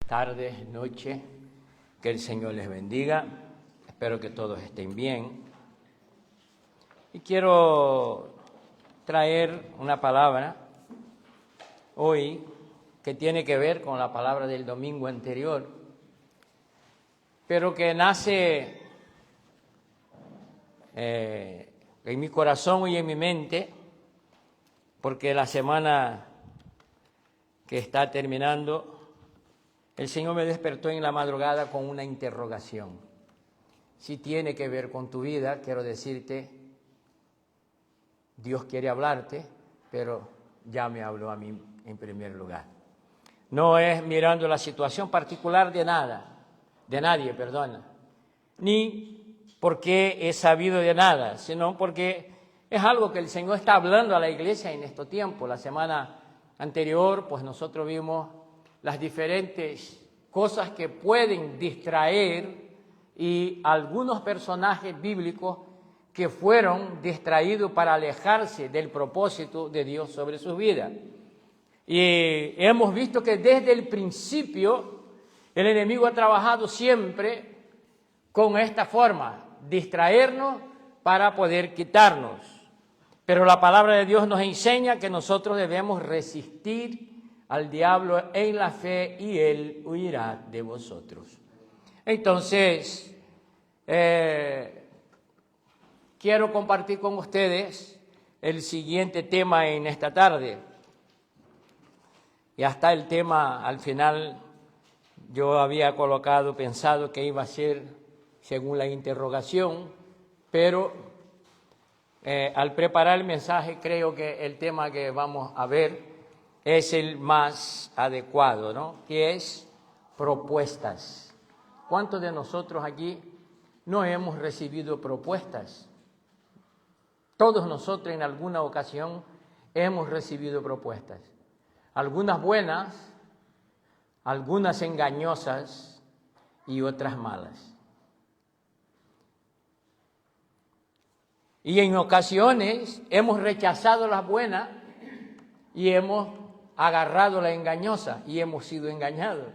tardes, noche, que el Señor les bendiga, espero que todos estén bien. Y quiero traer una palabra hoy que tiene que ver con la palabra del domingo anterior, pero que nace en mi corazón y en mi mente, porque la semana que está terminando, el Señor me despertó en la madrugada con una interrogación. Si tiene que ver con tu vida, quiero decirte, Dios quiere hablarte, pero ya me habló a mí en primer lugar. No es mirando la situación particular de nadie, ni porque he sabido de nada, sino porque es algo que el Señor está hablando a la iglesia en estos tiempos. La semana anterior, pues nosotros vimos las diferentes cosas que pueden distraer y algunos personajes bíblicos que fueron distraídos para alejarse del propósito de Dios sobre sus vidas. Y hemos visto que desde el principio el enemigo ha trabajado siempre con esta forma, distraernos para poder quitarnos. Pero la palabra de Dios nos enseña que nosotros debemos resistir al diablo en la fe y él huirá de vosotros. Entonces, quiero compartir con ustedes el siguiente tema en esta tarde. Y hasta el tema, al final, yo había pensado que iba a ser según la interrogación, pero al preparar el mensaje creo que el tema que vamos a ver es el más adecuado, ¿no? Que es propuestas. ¿Cuántos de nosotros aquí no hemos recibido propuestas? Todos nosotros en alguna ocasión hemos recibido propuestas. Algunas buenas, algunas engañosas y otras malas. Y en ocasiones hemos rechazado las buenas y hemos agarrado la engañosa y hemos sido engañados.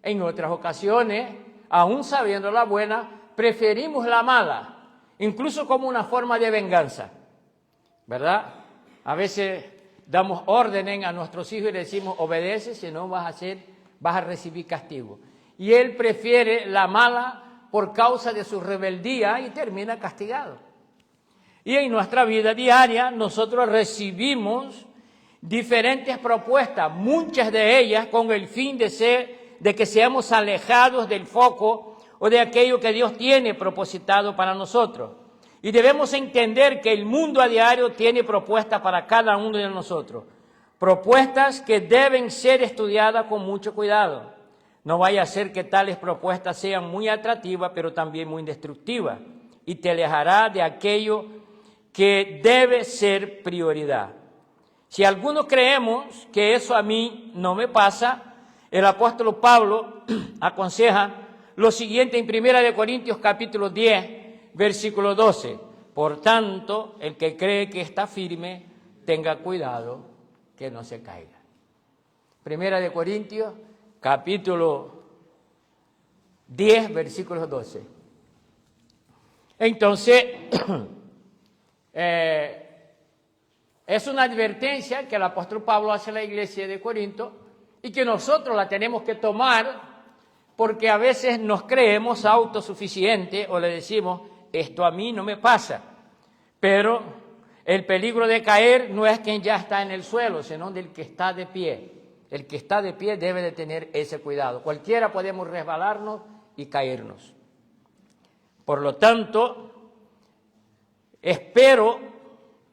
En otras ocasiones, aún sabiendo la buena, preferimos la mala, incluso como una forma de venganza, ¿verdad? A veces damos órdenes a nuestros hijos y le decimos, obedece, si no vas a recibir castigo. Y él prefiere la mala por causa de su rebeldía y termina castigado. Y en nuestra vida diaria nosotros recibimos diferentes propuestas, muchas de ellas con el fin de que seamos alejados del foco o de aquello que Dios tiene propositado para nosotros. Y debemos entender que el mundo a diario tiene propuestas para cada uno de nosotros. Propuestas que deben ser estudiadas con mucho cuidado. No vaya a ser que tales propuestas sean muy atractivas, pero también muy destructivas. Y te alejará de aquello que debe ser prioridad. Si algunos creemos que eso a mí no me pasa, el apóstol Pablo aconseja lo siguiente en 1 Corintios capítulo 10, versículo 12. Por tanto, el que cree que está firme, tenga cuidado que no se caiga. 1 Corintios capítulo 10, versículo 12. Entonces, es una advertencia que el apóstol Pablo hace a la iglesia de Corinto y que nosotros la tenemos que tomar porque a veces nos creemos autosuficientes o le decimos, esto a mí no me pasa. Pero el peligro de caer no es quien ya está en el suelo, sino del que está de pie. El que está de pie debe de tener ese cuidado. Cualquiera podemos resbalarnos y caernos. Por lo tanto, espero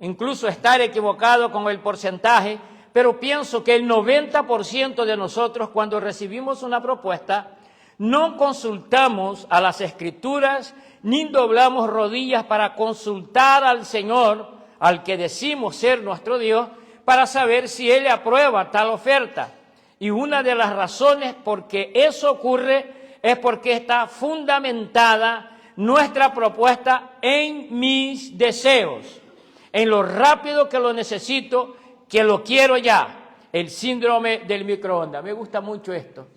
incluso estar equivocado con el porcentaje, pero pienso que el 90% de nosotros cuando recibimos una propuesta no consultamos a las Escrituras ni doblamos rodillas para consultar al Señor, al que decimos ser nuestro Dios, para saber si Él aprueba tal oferta. Y una de las razones por que eso ocurre es porque está fundamentada nuestra propuesta en mis deseos, en lo rápido que lo necesito, que lo quiero ya, el síndrome del microondas. Me gusta mucho esto.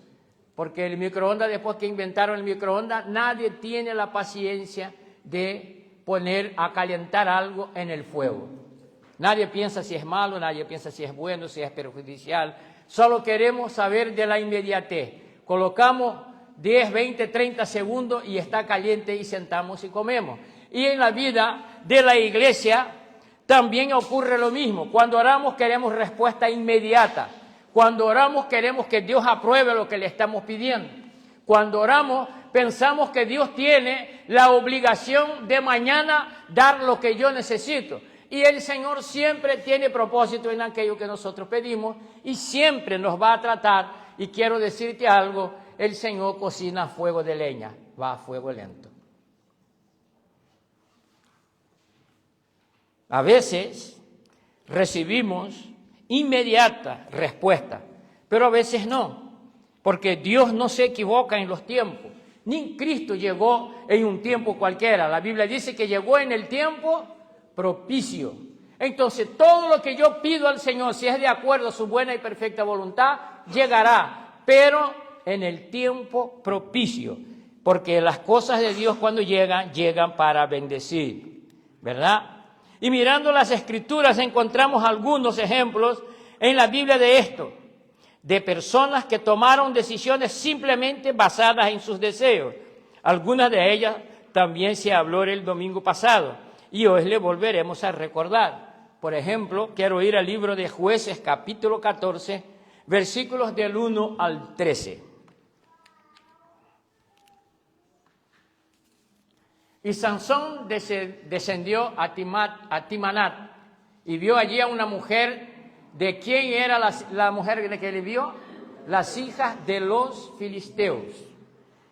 Porque el microondas, después que inventaron el microondas, nadie tiene la paciencia de poner a calentar algo en el fuego. Nadie piensa si es malo, nadie piensa si es bueno, si es perjudicial. Solo queremos saber de la inmediatez. Colocamos 10, 20, 30 segundos y está caliente y sentamos y comemos. Y en la vida de la iglesia también ocurre lo mismo. Cuando oramos queremos respuesta inmediata. Cuando oramos queremos que Dios apruebe lo que le estamos pidiendo. Cuando oramos pensamos que Dios tiene la obligación de mañana dar lo que yo necesito. Y el Señor siempre tiene propósito en aquello que nosotros pedimos y siempre nos va a tratar. Y quiero decirte algo, el Señor cocina a fuego de leña, va a fuego lento. A veces recibimos inmediata respuesta, pero a veces no, porque Dios no se equivoca en los tiempos. Ni Cristo llegó en un tiempo cualquiera. La Biblia dice que llegó en el tiempo propicio. Entonces, todo lo que yo pido al Señor, si es de acuerdo a su buena y perfecta voluntad, llegará, pero en el tiempo propicio, porque las cosas de Dios cuando llegan para bendecir, ¿verdad? Y mirando las Escrituras encontramos algunos ejemplos en la Biblia de esto, de personas que tomaron decisiones simplemente basadas en sus deseos. Algunas de ellas también se habló el domingo pasado y hoy le volveremos a recordar. Por ejemplo, quiero ir al libro de Jueces, capítulo 14, versículos del 1 al 13. Y Sansón descendió a Timanat y vio allí a una mujer. ¿De quién era la mujer que le vio? Las hijas de los filisteos.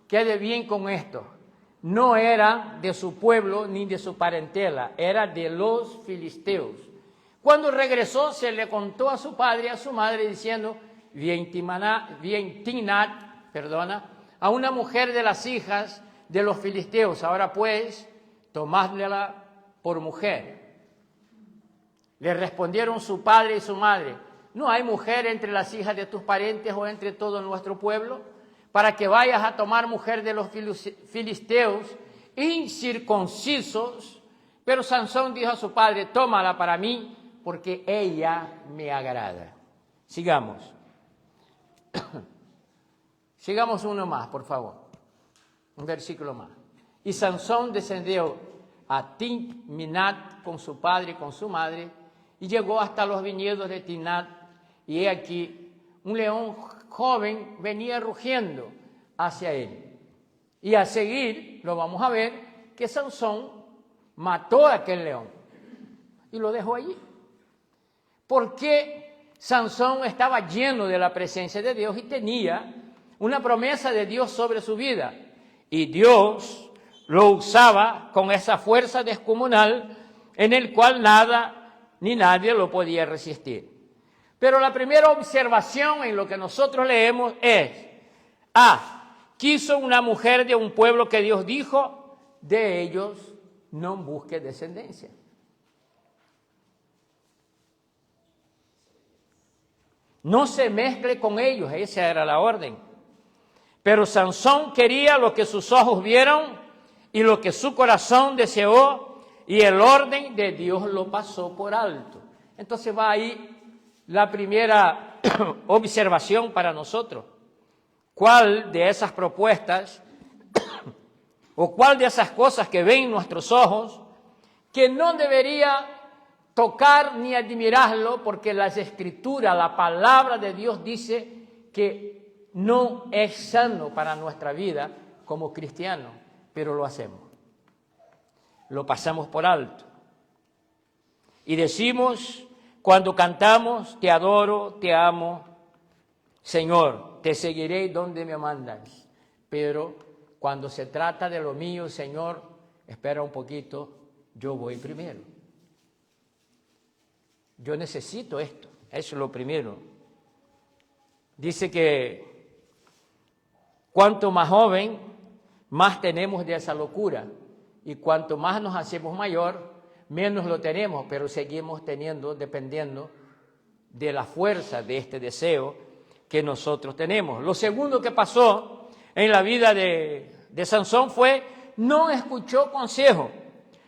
Quede bien con esto. No era de su pueblo ni de su parentela, era de los filisteos. Cuando regresó se le contó a su padre y a su madre diciendo, vi en Timnat, a una mujer de las hijas de los filisteos, ahora pues, tomádlela por mujer. Le respondieron su padre y su madre, ¿no hay mujer entre las hijas de tus parientes o entre todo nuestro pueblo? Para que vayas a tomar mujer de los filisteos incircuncisos. Pero Sansón dijo a su padre, tómala para mí, porque ella me agrada. Sigamos. Sigamos uno más, por favor. Un versículo más. Y Sansón descendió a Timnat con su padre y con su madre, y llegó hasta los viñedos de Timnat, y he aquí, un león joven venía rugiendo hacia él. Y a seguir, lo vamos a ver, que Sansón mató a aquel león y lo dejó allí. Porque Sansón estaba lleno de la presencia de Dios y tenía una promesa de Dios sobre su vida. Y Dios lo usaba con esa fuerza descomunal en el cual nada ni nadie lo podía resistir. Pero la primera observación en lo que nosotros leemos es, quiso una mujer de un pueblo que Dios dijo, de ellos no busque descendencia. No se mezcle con ellos, esa era la orden. Pero Sansón quería lo que sus ojos vieron y lo que su corazón deseó, y el orden de Dios lo pasó por alto. Entonces va ahí la primera observación para nosotros. ¿Cuál de esas propuestas o cuál de esas cosas que ven nuestros ojos que no debería tocar ni admirarlo, porque las Escrituras, la palabra de Dios dice que no es sano para nuestra vida como cristianos, pero lo hacemos. Lo pasamos por alto. Y decimos, cuando cantamos, te adoro, te amo, Señor, te seguiré donde me mandas. Pero cuando se trata de lo mío, Señor, espera un poquito, yo voy primero. Yo necesito esto, eso es lo primero. Dice que cuanto más joven, más tenemos de esa locura. Y cuanto más nos hacemos mayor, menos lo tenemos, pero seguimos teniendo, dependiendo de la fuerza de este deseo que nosotros tenemos. Lo segundo que pasó en la vida de Sansón fue, no escuchó consejo.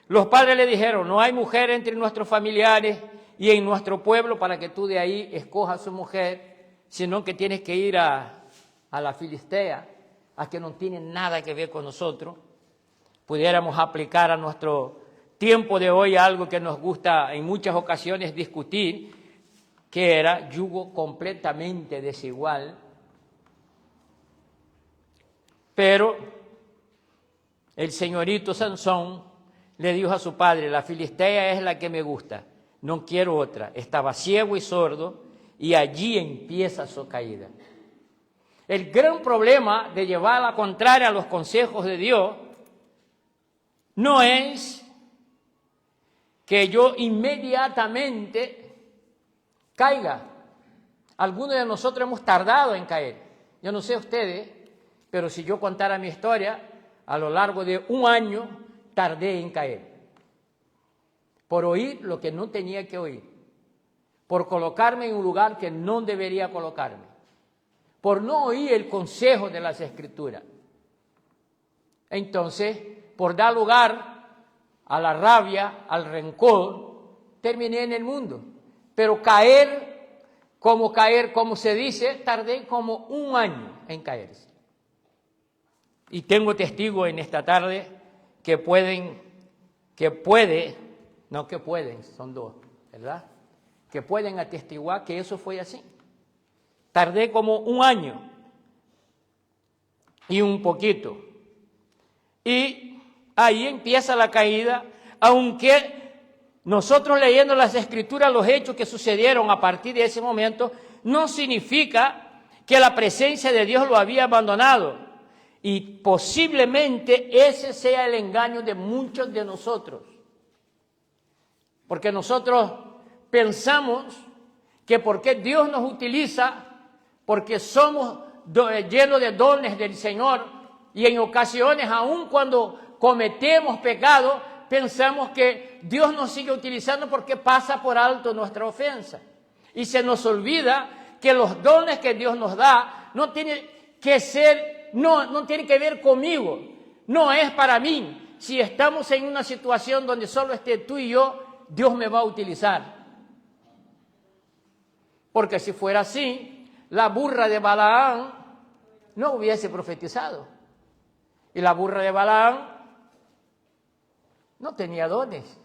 Los padres le dijeron, no hay mujer entre nuestros familiares y en nuestro pueblo para que tú de ahí escojas su mujer, sino que tienes que ir a la Filistea, a que no tiene nada que ver con nosotros. Pudiéramos aplicar a nuestro tiempo de hoy algo que nos gusta en muchas ocasiones discutir, que era yugo completamente desigual. Pero el señorito Sansón le dijo a su padre, la Filistea es la que me gusta, no quiero otra. Estaba ciego y sordo y allí empieza su caída. El gran problema de llevar a la contraria a los consejos de Dios no es que yo inmediatamente caiga. Algunos de nosotros hemos tardado en caer. Yo no sé ustedes, pero si yo contara mi historia, a lo largo de un año tardé en caer. Por oír lo que no tenía que oír. Por colocarme en un lugar que no debería colocarme. Por no oír el consejo de las Escrituras. Entonces, por dar lugar a la rabia, al rencor, terminé en el mundo. Pero caer, como se dice, tardé como un año en caerse. Y tengo testigos en esta tarde son dos, ¿verdad? Que pueden atestiguar que eso fue así. Tardé como un año y un poquito. Y ahí empieza la caída, aunque nosotros leyendo las Escrituras, los hechos que sucedieron a partir de ese momento, no significa que la presencia de Dios lo había abandonado. Y posiblemente ese sea el engaño de muchos de nosotros. Porque nosotros pensamos que porque Dios nos utiliza, porque somos llenos de dones del Señor, y en ocasiones, aun cuando cometemos pecado, pensamos que Dios nos sigue utilizando porque pasa por alto nuestra ofensa. Y se nos olvida que los dones que Dios nos da no tienen que ver conmigo, no es para mí. Si estamos en una situación donde solo esté tú y yo, Dios me va a utilizar. Porque si fuera así, la burra de Balaam no hubiese profetizado. Y la burra de Balaam no tenía dones,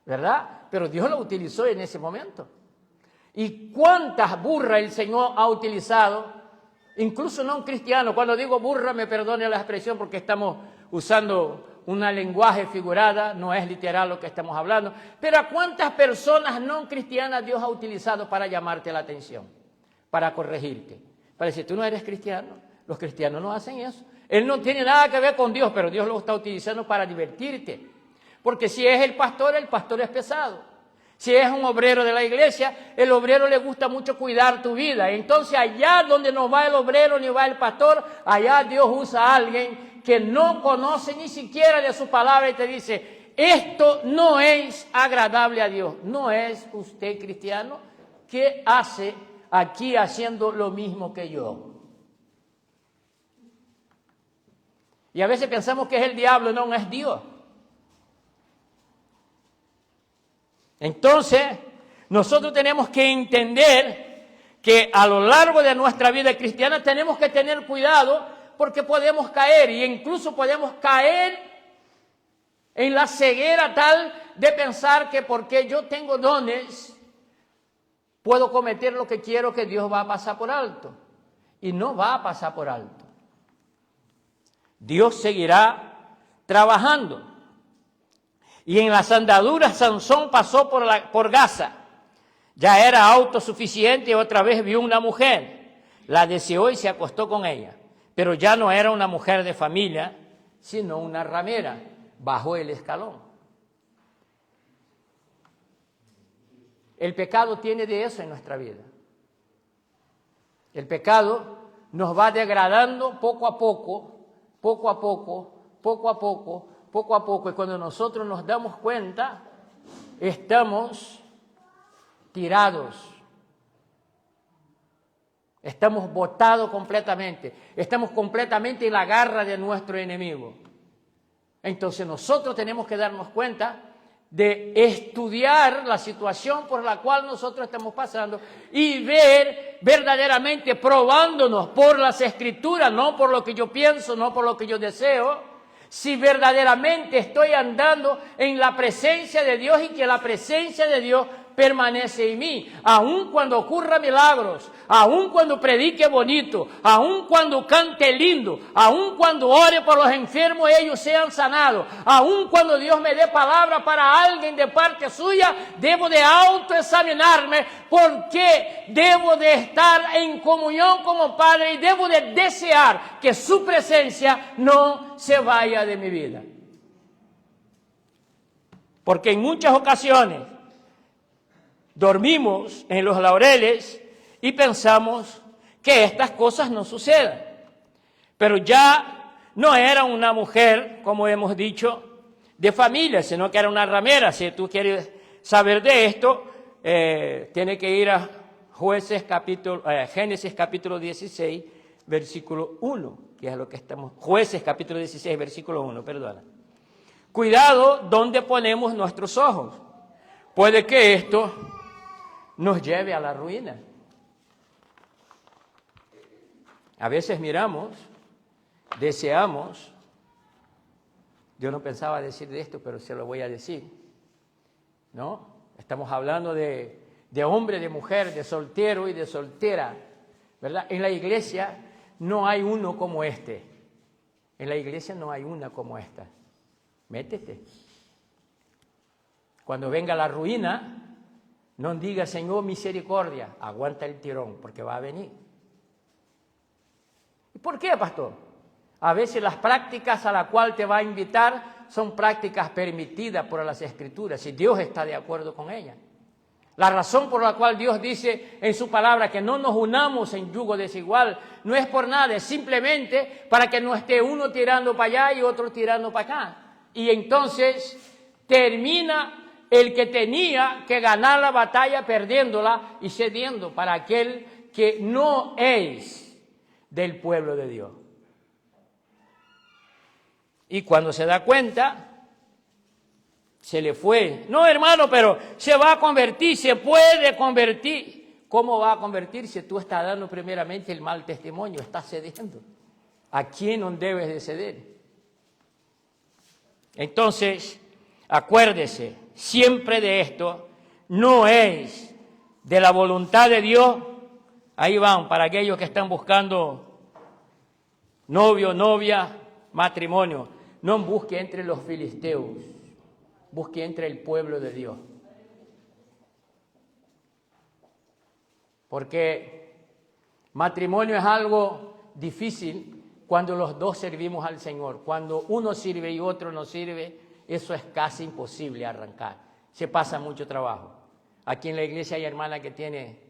¿verdad? Pero Dios la utilizó en ese momento. ¿Y cuántas burras el Señor ha utilizado? Incluso no un cristiano. Cuando digo burra, me perdone la expresión porque estamos usando un lenguaje figurada, no es literal lo que estamos hablando. Pero ¿a cuántas personas no cristianas Dios ha utilizado para llamarte la atención? Para corregirte. Para decir, tú no eres cristiano. Los cristianos no hacen eso. Él no tiene nada que ver con Dios, pero Dios lo está utilizando para divertirte. Porque si es el pastor es pesado. Si es un obrero de la iglesia, el obrero le gusta mucho cuidar tu vida. Entonces allá donde no va el obrero ni va el pastor, allá Dios usa a alguien que no conoce ni siquiera de su palabra y te dice, esto no es agradable a Dios. ¿No es usted cristiano? ¿Qué hace aquí haciendo lo mismo que yo? Y a veces pensamos que es el diablo, no es Dios. Entonces, nosotros tenemos que entender que a lo largo de nuestra vida cristiana tenemos que tener cuidado porque podemos caer e incluso podemos caer en la ceguera tal de pensar que porque yo tengo dones puedo cometer lo que quiero, que Dios va a pasar por alto. Y no va a pasar por alto. Dios seguirá trabajando. Y en las andaduras Sansón pasó por Gaza. Ya era autosuficiente y otra vez vio una mujer. La deseó y se acostó con ella. Pero ya no era una mujer de familia, sino una ramera. Bajó el escalón. El pecado tiene de eso en nuestra vida. El pecado nos va degradando poco a poco, poco a poco, poco a poco, poco a poco. Y cuando nosotros nos damos cuenta, estamos tirados Estamos botados completamente. Estamos completamente en la garra de nuestro enemigo. Entonces nosotros tenemos que darnos cuenta de estudiar la situación por la cual nosotros estamos pasando y ver verdaderamente, probándonos por las Escrituras, no por lo que yo pienso, no por lo que yo deseo, si verdaderamente estoy andando en la presencia de Dios y que la presencia de Dios permanece en mí, aun cuando ocurra milagros, aun cuando predique bonito, aun cuando cante lindo, aun cuando ore por los enfermos y ellos sean sanados, aun cuando Dios me dé palabra para alguien de parte suya, debo de autoexaminarme porque debo de estar en comunión como Padre y debo de desear que su presencia no se vaya de mi vida. Porque en muchas ocasiones dormimos en los laureles y pensamos que estas cosas no sucedan. Pero ya no era una mujer, como hemos dicho, de familia, sino que era una ramera. Si tú quieres saber de esto, tiene que ir a Génesis capítulo 16, versículo 1, que es lo que estamos... Jueces capítulo 16, versículo 1, perdona. Cuidado donde ponemos nuestros ojos. Puede que esto nos lleve a la ruina. A veces miramos, deseamos, yo no pensaba decir de esto, pero se lo voy a decir, ¿no? Estamos hablando de hombre, de mujer, de soltero y de soltera, ¿verdad? En la iglesia no hay uno como este. En la iglesia no hay una como esta. Métete. Cuando venga la ruina, no diga, Señor, misericordia, aguanta el tirón, porque va a venir. ¿Y por qué, pastor? A veces las prácticas a las cuales te va a invitar son prácticas permitidas por las Escrituras, y Dios está de acuerdo con ellas. La razón por la cual Dios dice en su palabra que no nos unamos en yugo desigual, no es por nada, es simplemente para que no esté uno tirando para allá y otro tirando para acá. Y entonces termina el que tenía que ganar la batalla perdiéndola y cediendo para aquel que no es del pueblo de Dios. Y cuando se da cuenta, se le fue. No, hermano, pero se va a convertir, se puede convertir. ¿Cómo va a convertirse? Tú estás dando primeramente el mal testimonio, estás cediendo. ¿A quién no debes de ceder? Entonces, acuérdese siempre de esto, no es de la voluntad de Dios. Ahí van, para aquellos que están buscando novio, novia, matrimonio, no busque entre los filisteos, busque entre el pueblo de Dios. Porque matrimonio es algo difícil cuando los dos servimos al Señor. Cuando uno sirve y otro no sirve, eso es casi imposible arrancar. Se pasa mucho trabajo. Aquí en la iglesia hay hermana que tiene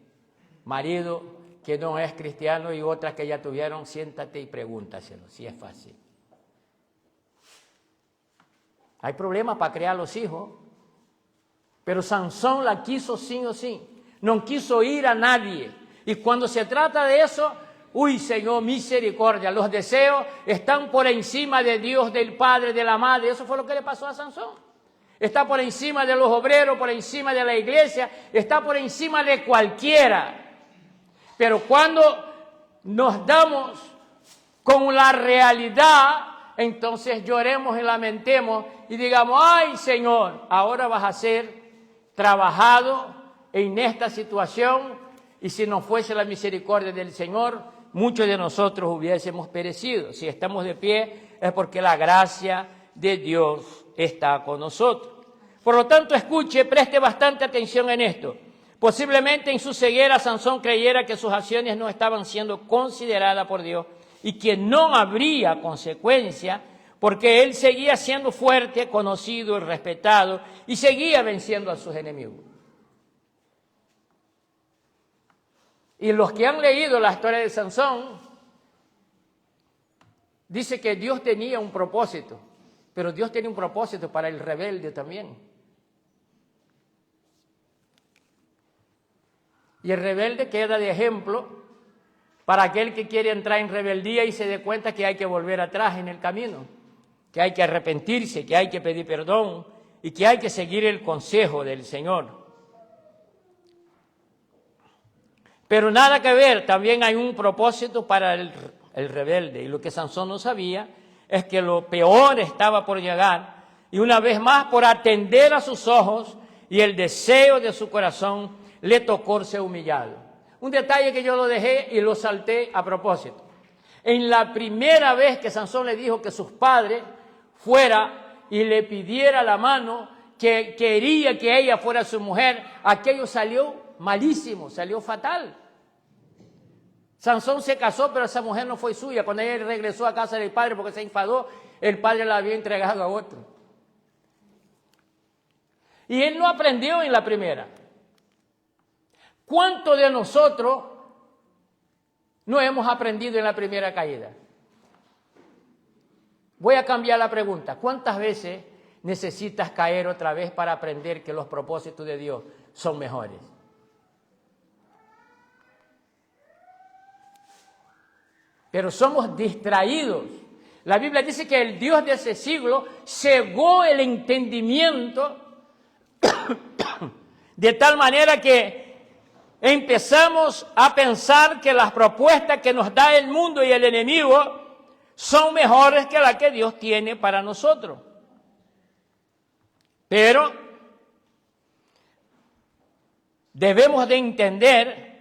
marido que no es cristiano y otras que ya tuvieron. Siéntate y pregúntaselo, si es fácil. Hay problemas para crear los hijos, pero Sansón la quiso sí o sí. No quiso ir a nadie. Y cuando se trata de eso, uy, Señor, misericordia. Los deseos están por encima de Dios, del Padre, de la Madre. Eso fue lo que le pasó a Sansón. Está por encima de los obreros, por encima de la iglesia, está por encima de cualquiera. Pero cuando nos damos con la realidad, entonces lloremos y lamentemos y digamos, ay, Señor, ahora vas a ser trabajado en esta situación, y si no fuese la misericordia del Señor, muchos de nosotros hubiésemos perecido. Si estamos de pie es porque la gracia de Dios está con nosotros. Por lo tanto, escuche, preste bastante atención en esto. Posiblemente en su ceguera Sansón creyera que sus acciones no estaban siendo consideradas por Dios y que no habría consecuencia, porque él seguía siendo fuerte, conocido y respetado, y seguía venciendo a sus enemigos. Y los que han leído la historia de Sansón, dice que Dios tenía un propósito, pero Dios tenía un propósito para el rebelde también. Y el rebelde queda de ejemplo para aquel que quiere entrar en rebeldía y se dé cuenta que hay que volver atrás en el camino, que hay que arrepentirse, que hay que pedir perdón y que hay que seguir el consejo del Señor. Pero nada que ver, también hay un propósito para el rebelde. Y lo que Sansón no sabía es que lo peor estaba por llegar. Y una vez más, por atender a sus ojos y el deseo de su corazón, le tocó ser humillado. Un detalle que yo lo dejé y lo salté a propósito. En la primera vez que Sansón le dijo que sus padres fuera y le pidiera la mano, que quería que ella fuera su mujer, aquello salió malísimo, salió fatal. Sansón se casó, pero esa mujer no fue suya. Cuando ella regresó a casa del padre porque se enfadó, el padre la había entregado a otro. Y él no aprendió en la primera. ¿Cuántos de nosotros no hemos aprendido en la primera caída? Voy a cambiar la pregunta. ¿Cuántas veces necesitas caer otra vez para aprender que los propósitos de Dios son mejores? Pero somos distraídos. La Biblia dice que el Dios de ese siglo cegó el entendimiento de tal manera que empezamos a pensar que las propuestas que nos da el mundo y el enemigo son mejores que las que Dios tiene para nosotros. Pero debemos de entender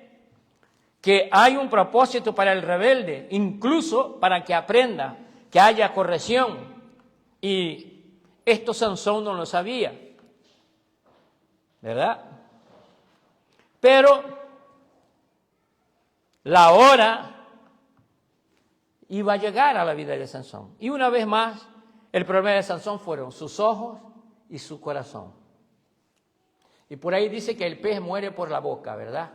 que hay un propósito para el rebelde, incluso para que aprenda, que haya corrección. Y esto Sansón no lo sabía, ¿verdad? Pero la hora iba a llegar a la vida de Sansón. Y una vez más, el problema de Sansón fueron sus ojos y su corazón. Y por ahí dice que el pez muere por la boca, ¿verdad?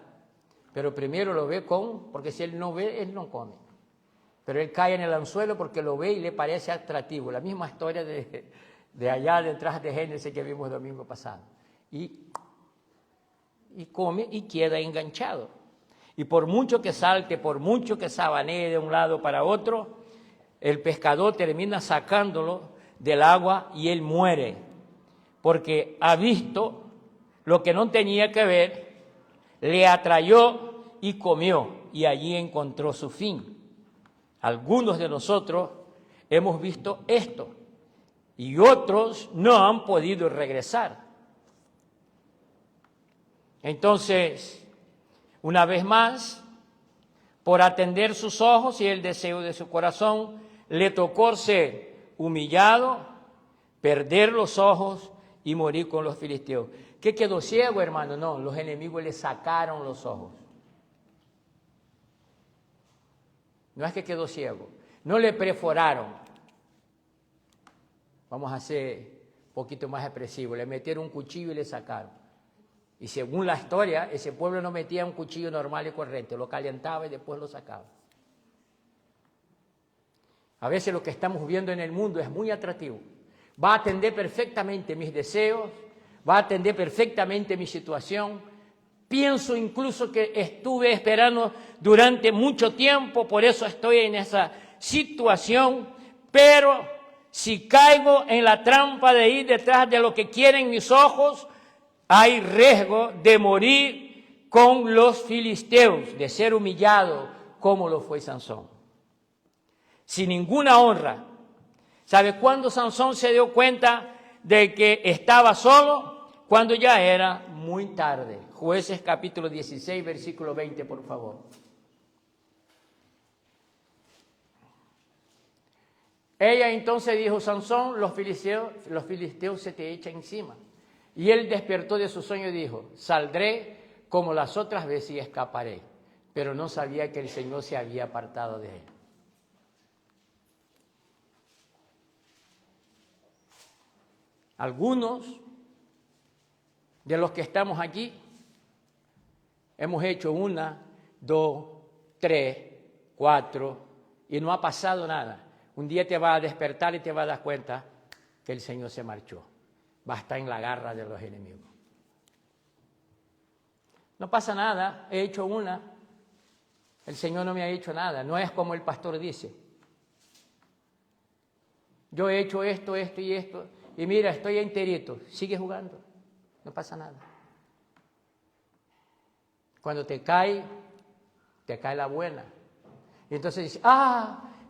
Pero primero lo ve porque si él no ve, él no come. Pero él cae en el anzuelo porque lo ve y le parece atractivo. La misma historia de allá detrás de Génesis que vimos el domingo pasado. Y come y queda enganchado. Y por mucho que salte, por mucho que sabanee de un lado para otro, el pescador termina sacándolo del agua y él muere. Porque ha visto lo que no tenía que ver, le atrayó y comió, y allí encontró su fin. Algunos de nosotros hemos visto esto, y otros no han podido regresar. Entonces, una vez más, por atender sus ojos y el deseo de su corazón, le tocó ser humillado, perder los ojos y morir con los filisteos. ¿Qué quedó ciego, hermano? No, los enemigos le sacaron los ojos. No es que quedó ciego, no le perforaron. Vamos a ser un poquito más expresivos, le metieron un cuchillo y le sacaron. Y según la historia, ese pueblo no metía un cuchillo normal y corriente, lo calentaba y después lo sacaba. A veces lo que estamos viendo en el mundo es muy atractivo. Va a atender perfectamente mis deseos, va a atender perfectamente mi situación. Pienso incluso que estuve esperando durante mucho tiempo, por eso estoy en esa situación, pero si caigo en la trampa de ir detrás de lo que quieren mis ojos, hay riesgo de morir con los filisteos, de ser humillado como lo fue Sansón. Sin ninguna honra. ¿Sabe cuándo Sansón se dio cuenta de que estaba solo? Cuando ya era muy tarde. Jueces capítulo 16, versículo 20, por favor. Ella entonces dijo: Sansón, los filisteos se te echan encima. Y él despertó de su sueño y dijo: saldré como las otras veces y escaparé. Pero no sabía que el Señor se había apartado de él. Algunos de los que estamos aquí hemos hecho 1, 2, 3, 4 y no ha pasado nada. Un día te vas a despertar y te vas a dar cuenta que el Señor se marchó. Va a estar en la garra de los enemigos. No pasa nada, he hecho 1. El Señor no me ha hecho nada, no es como el pastor dice. Yo he hecho esto, esto y esto, y mira, estoy enterito, sigue jugando, no pasa nada. Cuando te cae la buena. Y entonces dice,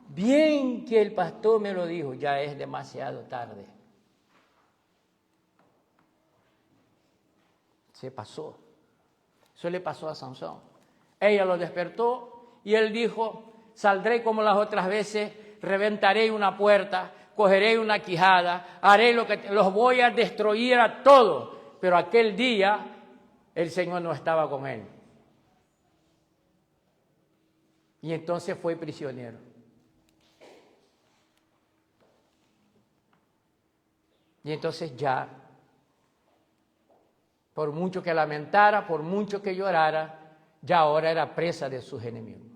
bien que el pastor me lo dijo, ya es demasiado tarde. Se pasó. Eso le pasó a Sansón. Ella lo despertó y él dijo, saldré como las otras veces, reventaré una puerta, cogeré una quijada, haré los voy a destruir a todos. Pero aquel día el Señor no estaba con él. Y entonces fue prisionero. Y entonces ya, por mucho que lamentara, por mucho que llorara, ya ahora era presa de sus enemigos.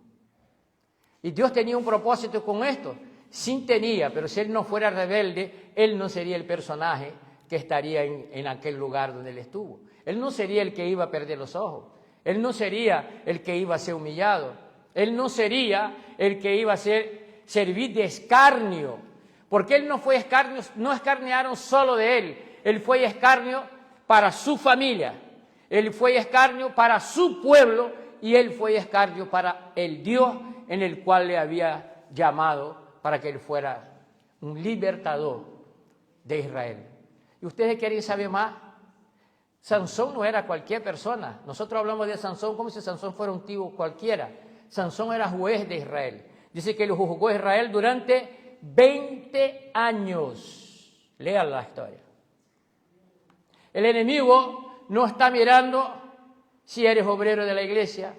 Y Dios tenía un propósito con esto. Sí tenía, pero si él no fuera rebelde, él no sería el personaje que estaría en aquel lugar donde él estuvo. Él no sería el que iba a perder los ojos. Él no sería el que iba a ser humillado. Él no sería el que iba a servir de escarnio. Porque él no fue escarnio, no escarnearon solo de él. Él fue escarnio para su familia. Él fue escarnio para su pueblo y él fue escarnio para el Dios en el cual le había llamado para que él fuera un libertador de Israel. ¿Y ustedes quieren saber más? Sansón no era cualquier persona. Nosotros hablamos de Sansón como si Sansón fuera un tipo cualquiera. Sansón era juez de Israel. Dice que lo juzgó a Israel durante 20 años. Lean la historia. El enemigo no está mirando si eres obrero de la iglesia.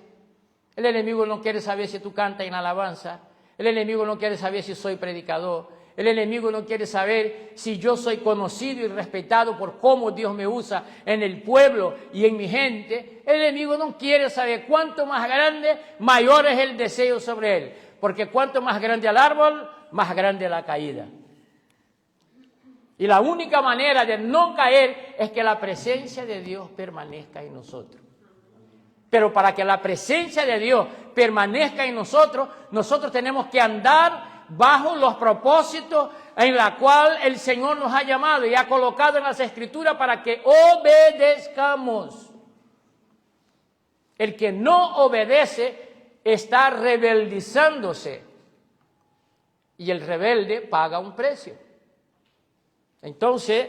El enemigo no quiere saber si tú cantas en alabanza. El enemigo no quiere saber si soy predicador. El enemigo no quiere saber si yo soy conocido y respetado por cómo Dios me usa en el pueblo y en mi gente. El enemigo no quiere saber cuánto más grande, mayor es el deseo sobre él. Porque cuanto más grande el árbol, más grande la caída. Y la única manera de no caer es que la presencia de Dios permanezca en nosotros. Pero para que la presencia de Dios permanezca en nosotros, nosotros tenemos que andar bajo los propósitos en la cual el Señor nos ha llamado y ha colocado en las Escrituras para que obedezcamos. El que no obedece está rebeldizándose y el rebelde paga un precio. Entonces,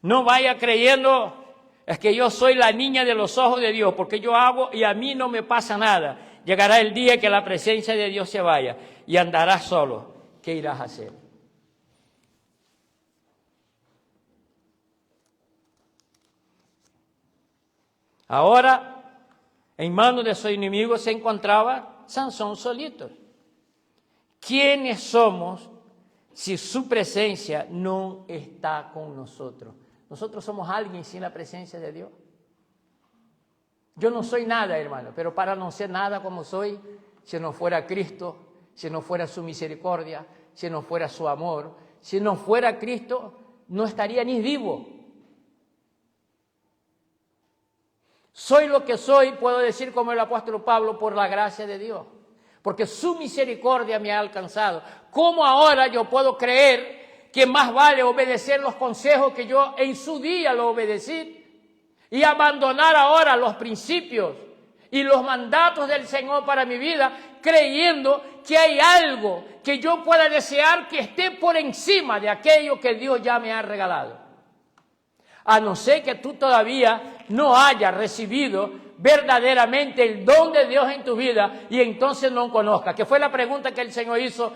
no vaya creyendo es que yo soy la niña de los ojos de Dios, porque yo hago y a mí no me pasa nada. Llegará el día que la presencia de Dios se vaya y andarás solo. ¿Qué irás a hacer? Ahora, en manos de su enemigo se encontraba Sansón solito. ¿Quiénes somos si su presencia no está con nosotros? Nosotros somos alguien sin la presencia de Dios. Yo no soy nada, hermano, pero para no ser nada como soy, si no fuera Cristo, si no fuera su misericordia, si no fuera su amor, si no fuera Cristo, no estaría ni vivo. Soy lo que soy, puedo decir como el apóstol Pablo, por la gracia de Dios, porque su misericordia me ha alcanzado. ¿Cómo ahora yo puedo creer que más vale obedecer los consejos que yo en su día lo obedecí y abandonar ahora los principios y los mandatos del Señor para mi vida, creyendo que hay algo que yo pueda desear que esté por encima de aquello que Dios ya me ha regalado? A no ser que tú todavía no hayas recibido verdaderamente el don de Dios en tu vida y entonces no conozcas. Que fue la pregunta que el Señor hizo,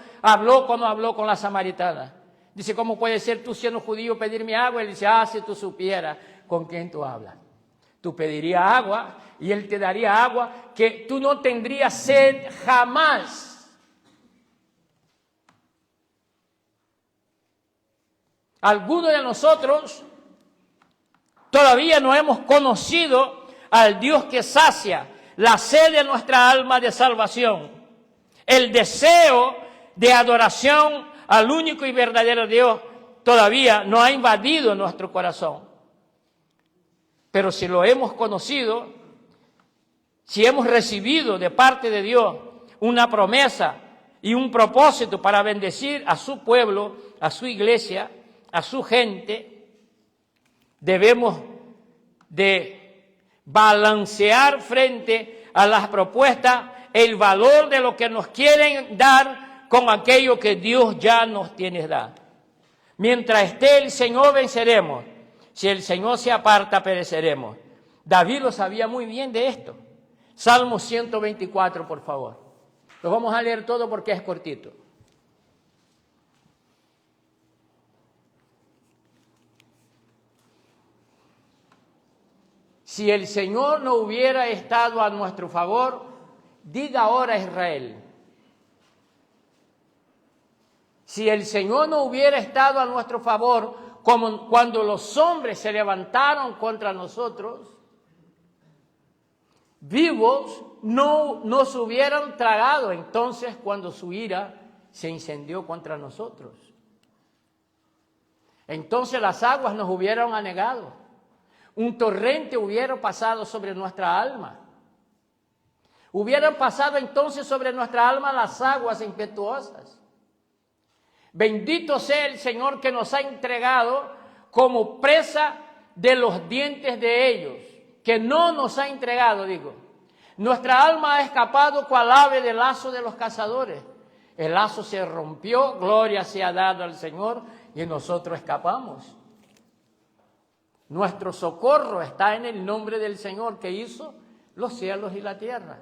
cuando habló con la samaritana. Dice, ¿cómo puede ser tú siendo judío pedirme agua? Él dice, si tú supieras con quién tú hablas. Tú pedirías agua y Él te daría agua que tú no tendrías sed jamás. Algunos de nosotros todavía no hemos conocido al Dios que sacia la sed de nuestra alma de salvación. El deseo de adoración al único y verdadero Dios todavía no ha invadido nuestro corazón. Pero si lo hemos conocido, si hemos recibido de parte de Dios una promesa y un propósito para bendecir a su pueblo, a su iglesia, a su gente, debemos de balancear frente a las propuestas el valor de lo que nos quieren dar con aquello que Dios ya nos tiene dado. Mientras esté el Señor venceremos, si el Señor se aparta pereceremos. David lo sabía muy bien de esto. Salmo 124, por favor. Lo vamos a leer todo porque es cortito. Si el Señor no hubiera estado a nuestro favor, diga ahora Israel. Si el Señor no hubiera estado a nuestro favor, como cuando los hombres se levantaron contra nosotros, vivos no nos hubieran tragado entonces cuando su ira se incendió contra nosotros. Entonces las aguas nos hubieran anegado, un torrente hubiera pasado sobre nuestra alma. Hubieran pasado entonces sobre nuestra alma las aguas impetuosas. Bendito sea el Señor que nos ha entregado como presa de los dientes de ellos, que no nos ha entregado, digo. Nuestra alma ha escapado cual ave del lazo de los cazadores. El lazo se rompió, gloria sea dada al Señor, y nosotros escapamos. Nuestro socorro está en el nombre del Señor que hizo los cielos y la tierra.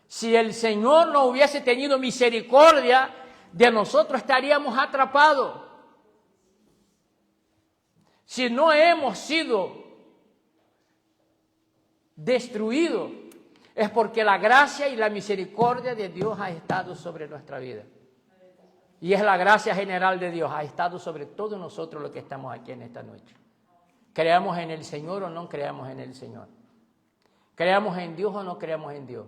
Si el Señor no hubiese tenido misericordia de nosotros, estaríamos atrapados. Si no hemos sido destruidos, es porque la gracia y la misericordia de Dios ha estado sobre nuestra vida. Y es la gracia general de Dios, ha estado sobre todos nosotros los que estamos aquí en esta noche. Creamos en el Señor o no creamos en el Señor. Creamos en Dios o no creamos en Dios.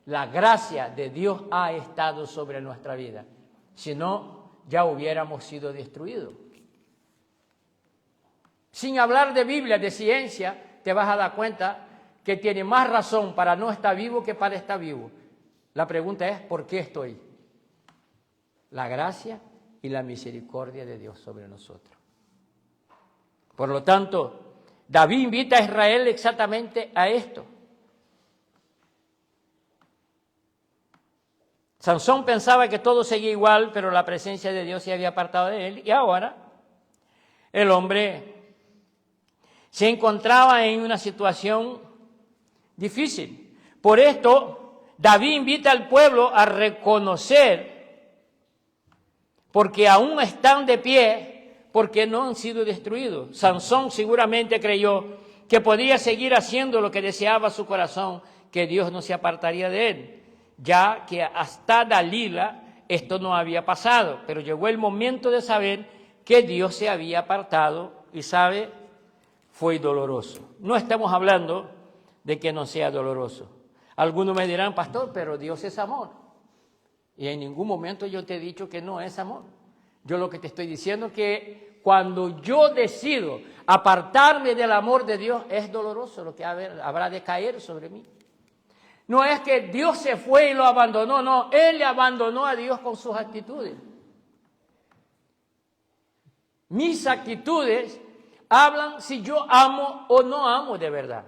La gracia de Dios ha estado sobre nuestra vida. Si no, ya hubiéramos sido destruidos. Sin hablar de Biblia, de ciencia, te vas a dar cuenta que tiene más razón para no estar vivo que para estar vivo. La pregunta es, ¿por qué estoy? La gracia y la misericordia de Dios sobre nosotros. Por lo tanto, David invita a Israel exactamente a esto. Sansón pensaba que todo seguía igual, pero la presencia de Dios se había apartado de él. Y ahora el hombre se encontraba en una situación difícil. Por esto, David invita al pueblo a reconocer, porque aún están de pie, porque no han sido destruidos. Sansón seguramente creyó que podía seguir haciendo lo que deseaba su corazón, que Dios no se apartaría de él, ya que hasta Dalila esto no había pasado, pero llegó el momento de saber que Dios se había apartado y sabe, fue doloroso. No estamos hablando de que no sea doloroso. Algunos me dirán, pastor, pero Dios es amor. Y en ningún momento yo te he dicho que no es amor. Yo lo que te estoy diciendo es que cuando yo decido apartarme del amor de Dios, es doloroso lo que habrá de caer sobre mí. No es que Dios se fue y lo abandonó, no, Él le abandonó a Dios con sus actitudes. Mis actitudes hablan si yo amo o no amo de verdad.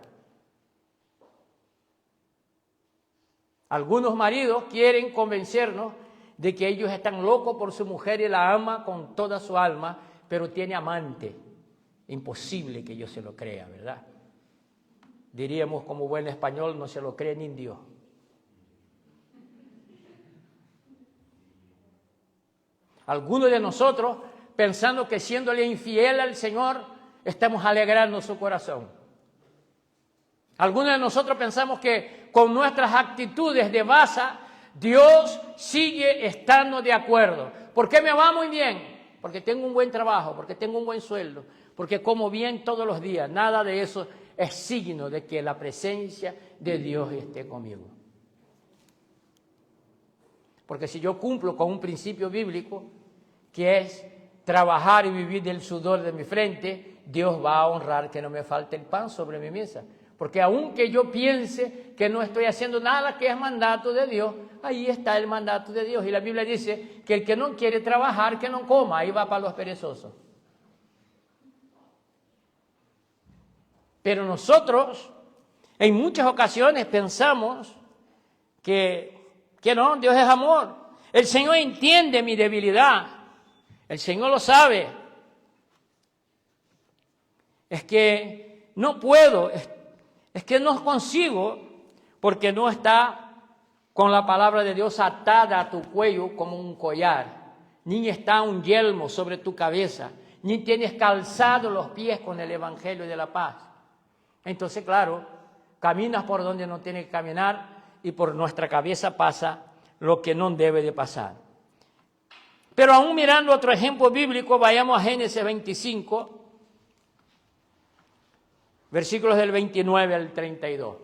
Algunos maridos quieren convencernos de que ellos están locos por su mujer y la ama con toda su alma, pero tiene amante. Imposible que yo se lo crea, ¿verdad? Diríamos como buen español, no se lo cree ni Dios. Algunos de nosotros, pensando que siéndole infiel al Señor, estamos alegrando su corazón. Algunos de nosotros pensamos que con nuestras actitudes de baza, Dios sigue estando de acuerdo. ¿Por qué me va muy bien? Porque tengo un buen trabajo, porque tengo un buen sueldo, porque como bien todos los días. Nada de eso es signo de que la presencia de Dios esté conmigo. Porque si yo cumplo con un principio bíblico, que es trabajar y vivir del sudor de mi frente, Dios va a honrar que no me falte el pan sobre mi mesa. Porque aunque yo piense que no estoy haciendo nada que es mandato de Dios, ahí está el mandato de Dios. Y la Biblia dice que el que no quiere trabajar, que no coma, ahí va para los perezosos. Pero nosotros, en muchas ocasiones, pensamos que no, Dios es amor. El Señor entiende mi debilidad. El Señor lo sabe. Es que no puedo, es que no consigo, porque no está con la palabra de Dios atada a tu cuello como un collar, ni está un yelmo sobre tu cabeza, ni tienes calzado los pies con el evangelio de la paz. Entonces, claro, caminas por donde no tienes que caminar y por nuestra cabeza pasa lo que no debe de pasar. Pero aún mirando otro ejemplo bíblico, vayamos a Génesis 25, versículos del 29 al 32.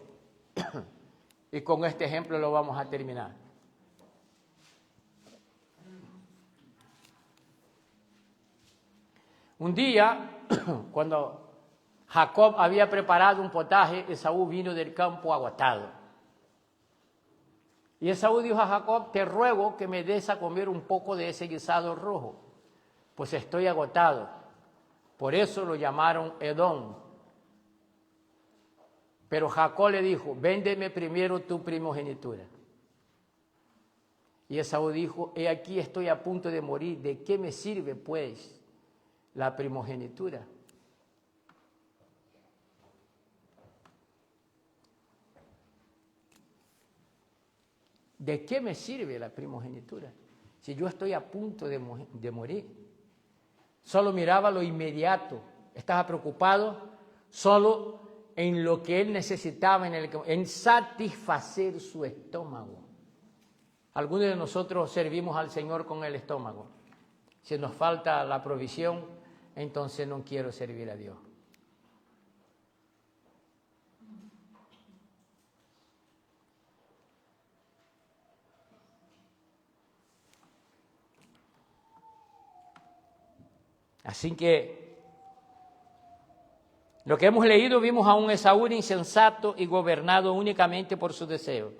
Y con este ejemplo lo vamos a terminar. Un día, cuando Jacob había preparado un potaje, Esaú vino del campo agotado. Y Esaú dijo a Jacob: te ruego que me des a comer un poco de ese guisado rojo, pues estoy agotado. Por eso lo llamaron Edom. Pero Jacob le dijo: véndeme primero tu primogenitura. Y Esaú dijo: he aquí estoy a punto de morir, ¿de qué me sirve pues la primogenitura? ¿De qué me sirve la primogenitura si yo estoy a punto de morir? Solo miraba lo inmediato, estaba preocupado solo en lo que él necesitaba, en satisfacer su estómago. Algunos de nosotros servimos al Señor con el estómago. Si nos falta la provisión, entonces no quiero servir a Dios. Así que lo que hemos leído, vimos a un Esaú insensato y gobernado únicamente por su deseo,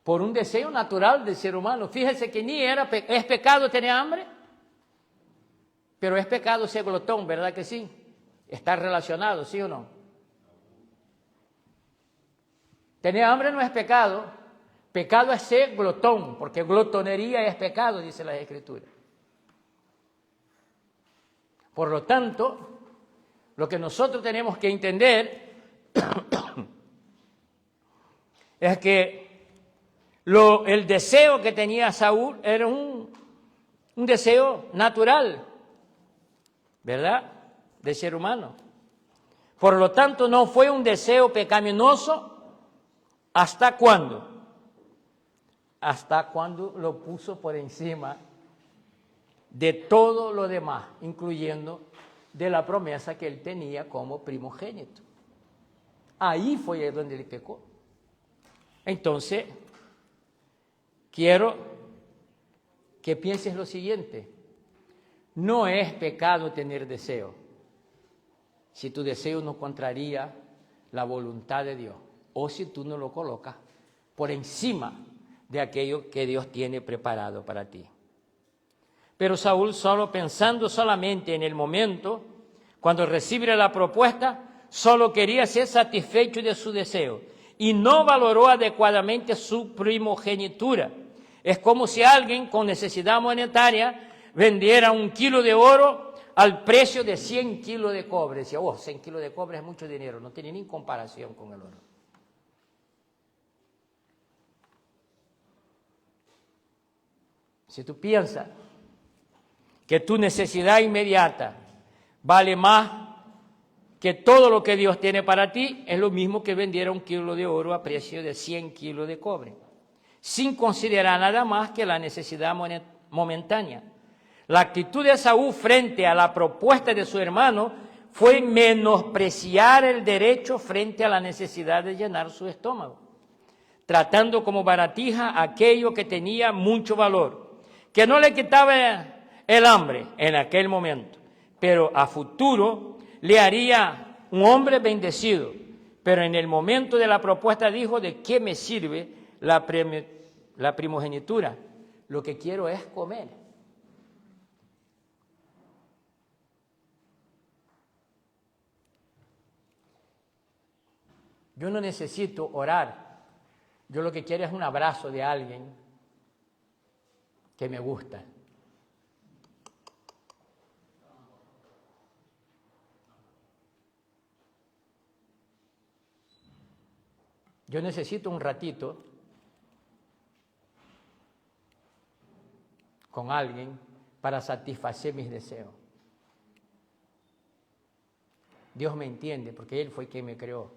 por un deseo natural del ser humano. Fíjese que ni es pecado tener hambre, pero es pecado ser glotón, ¿verdad que sí? Está relacionado, ¿sí o no? Tener hambre no es pecado, pecado es ser glotón, porque glotonería es pecado, dice la Escritura. Por lo tanto, lo que nosotros tenemos que entender es que el deseo que tenía Saúl era un deseo natural, ¿verdad?, de ser humano. Por lo tanto, no fue un deseo pecaminoso. ¿Hasta cuándo? Hasta cuando lo puso por encima de todo lo demás, incluyendo de la promesa que él tenía como primogénito. Ahí fue donde le pecó. Entonces, quiero que pienses lo siguiente: no es pecado tener deseo, si tu deseo no contraría la voluntad de Dios, o si tú no lo colocas por encima de aquello que Dios tiene preparado para ti. Pero Saúl, pensando solamente en el momento, cuando recibe la propuesta, solo quería ser satisfecho de su deseo y no valoró adecuadamente su primogenitura. Es como si alguien con necesidad monetaria vendiera 1 kilo de oro al precio de 100 kilos de cobre. Decía: 100 kilos de cobre es mucho dinero, no tiene ni comparación con el oro. Si tú piensas que tu necesidad inmediata vale más que todo lo que Dios tiene para ti, es lo mismo que vendiera 1 kilo de oro a precio de 100 kilos de cobre, sin considerar nada más que la necesidad momentánea. La actitud de Saúl frente a la propuesta de su hermano fue menospreciar el derecho frente a la necesidad de llenar su estómago, tratando como baratija aquello que tenía mucho valor, que no le quitaba el hambre en aquel momento, pero a futuro le haría un hombre bendecido. Pero en el momento de la propuesta dijo: ¿de qué me sirve la primogenitura? Lo que quiero es comer. Yo no necesito orar. Yo lo que quiero es un abrazo de alguien que me gusta. Yo necesito un ratito con alguien para satisfacer mis deseos. Dios me entiende porque Él fue quien me creó,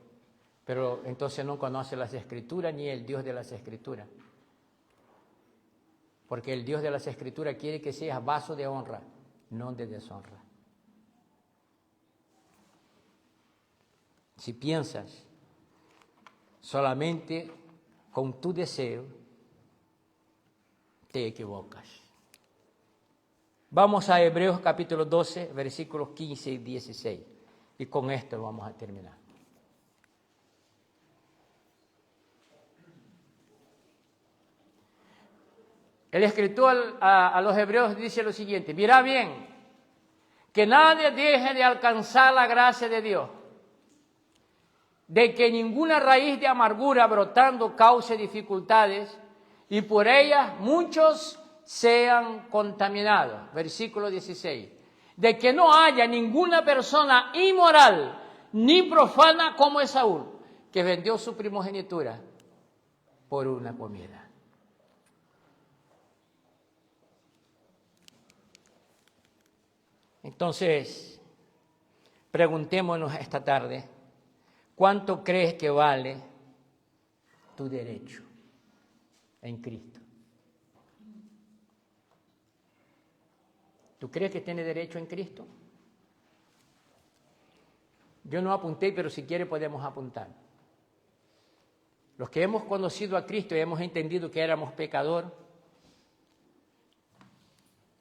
pero entonces no conoce las Escrituras ni el Dios de las Escrituras. Porque el Dios de las Escrituras quiere que seas vaso de honra, no de deshonra. Si piensas solamente con tu deseo, te equivocas. Vamos a Hebreos capítulo 12, versículos 15 y 16. Y con esto vamos a terminar. El escritor a los hebreos dice lo siguiente: mirá bien, que nadie deje de alcanzar la gracia de Dios, de que ninguna raíz de amargura brotando cause dificultades, y por ellas muchos sean contaminados. Versículo 16. De que no haya ninguna persona inmoral ni profana como Esaú, que vendió su primogenitura por una comida. Entonces, preguntémonos esta tarde: ¿cuánto crees que vale tu derecho en Cristo? ¿Tú crees que tienes derecho en Cristo? Yo no apunté, pero si quiere podemos apuntar. Los que hemos conocido a Cristo y hemos entendido que éramos pecadores,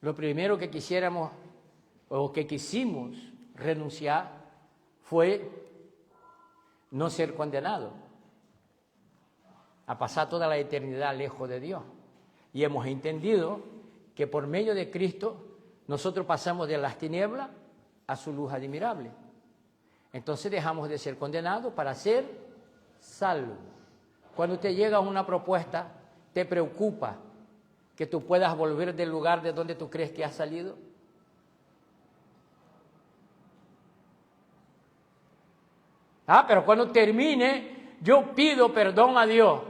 lo primero que quisiéramos o que quisimos renunciar fue no ser condenado, a pasar toda la eternidad lejos de Dios. Y hemos entendido que por medio de Cristo nosotros pasamos de las tinieblas a su luz admirable. Entonces dejamos de ser condenados para ser salvos. Cuando te llega una propuesta, ¿te preocupa que tú puedas volver del lugar de donde tú crees que has salido? Pero cuando termine, yo pido perdón a Dios.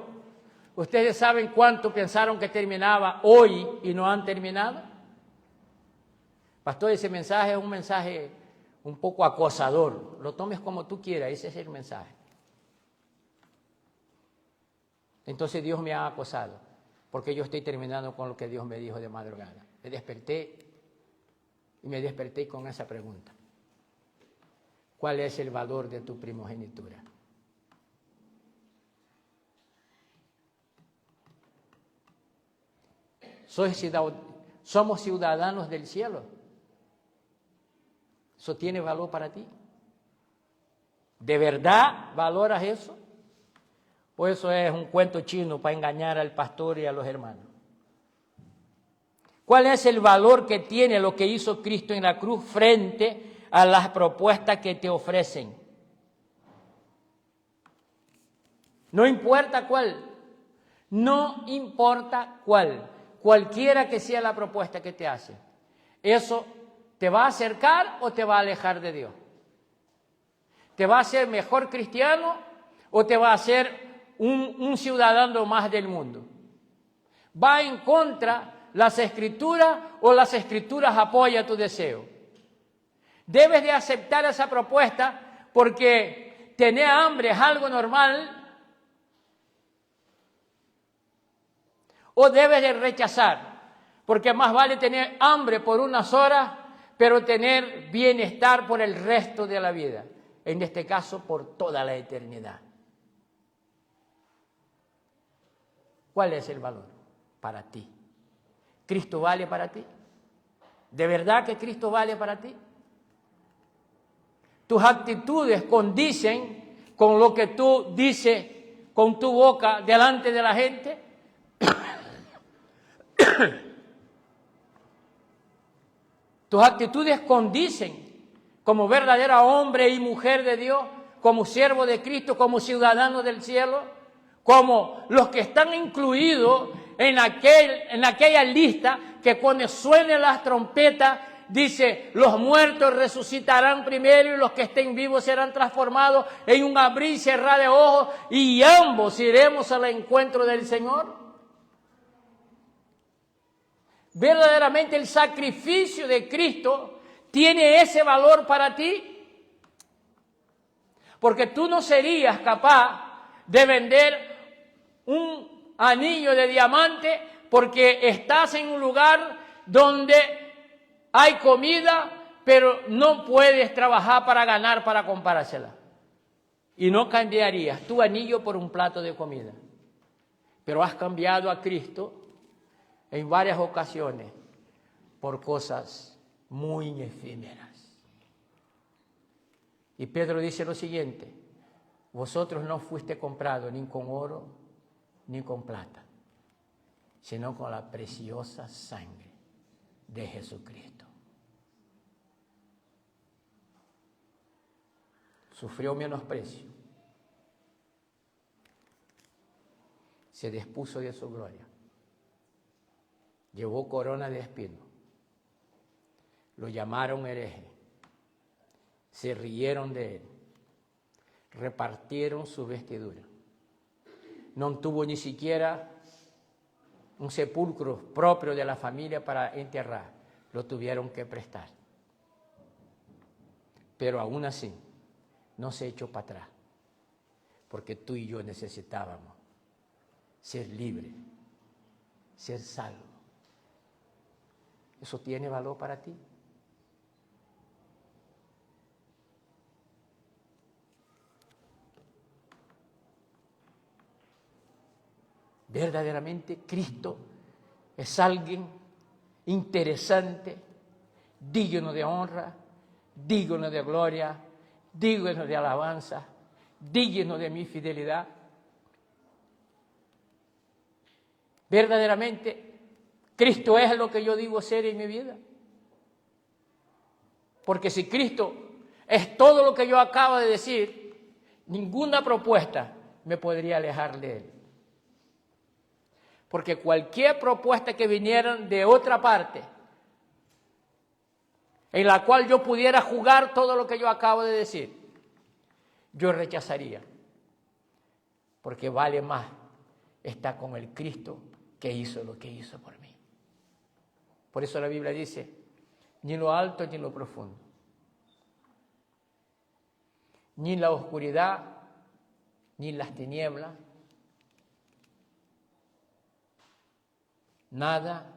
¿Ustedes saben cuánto pensaron que terminaba hoy y no han terminado? Pastor, ese mensaje es un mensaje un poco acosador. Lo tomes como tú quieras, ese es el mensaje. Entonces Dios me ha acosado, porque yo estoy terminando con lo que Dios me dijo de madrugada. Me desperté y me desperté con esa pregunta: ¿cuál es el valor de tu primogenitura? Somos ciudadanos del cielo. ¿Eso tiene valor para ti? ¿De verdad valoras eso? ¿O eso es un cuento chino para engañar al pastor y a los hermanos? ¿Cuál es el valor que tiene lo que hizo Cristo en la cruz frente a las propuestas que te ofrecen? No importa cuál, no importa cuál, cualquiera que sea la propuesta que te hace, ¿eso te va a acercar o te va a alejar de Dios? ¿Te va a hacer mejor cristiano o te va a hacer un ciudadano más del mundo? ¿Va en contra las Escrituras o las Escrituras apoyan tu deseo? Debes de aceptar esa propuesta porque tener hambre es algo normal, o debes de rechazar, porque más vale tener hambre por unas horas, pero tener bienestar por el resto de la vida, en este caso por toda la eternidad. ¿Cuál es el valor para ti? ¿Cristo vale para ti? ¿De verdad que Cristo vale para ti? Tus actitudes condicen con lo que tú dices con tu boca delante de la gente. Tus actitudes condicen como verdadera hombre y mujer de Dios, como siervo de Cristo, como ciudadano del cielo, como los que están incluidos en aquella lista que cuando suenen las trompetas dice, los muertos resucitarán primero y los que estén vivos serán transformados en un abrir y cerrar de ojos y ambos iremos al encuentro del Señor. Verdaderamente el sacrificio de Cristo tiene ese valor para ti, porque tú no serías capaz de vender un anillo de diamante porque estás en un lugar donde hay comida, pero no puedes trabajar para ganar para comprársela. Y no cambiarías tu anillo por un plato de comida. Pero has cambiado a Cristo en varias ocasiones por cosas muy efímeras. Y Pedro dice lo siguiente, vosotros no fuiste comprados ni con oro ni con plata, sino con la preciosa sangre de Jesucristo. Sufrió menosprecio, se despuso de su gloria, llevó corona de espinos, lo llamaron hereje, se rieron de él, repartieron su vestidura. No tuvo ni siquiera un sepulcro propio de la familia para enterrar, lo tuvieron que prestar. Pero aún así, no se echó para atrás, porque tú y yo necesitábamos ser libres, ser salvos. ¿Eso tiene valor para ti? Verdaderamente Cristo es alguien interesante, digno de honra, digno de gloria, digno de alabanza, digno de mi fidelidad. Verdaderamente Cristo es lo que yo digo ser en mi vida. Porque si Cristo es todo lo que yo acabo de decir, ninguna propuesta me podría alejar de Él. Porque cualquier propuesta que viniera de otra parte, en la cual yo pudiera jugar todo lo que yo acabo de decir, yo rechazaría. Porque vale más estar con el Cristo que hizo lo que hizo por mí. Por eso la Biblia dice, ni lo alto ni lo profundo, ni la oscuridad, ni las tinieblas, nada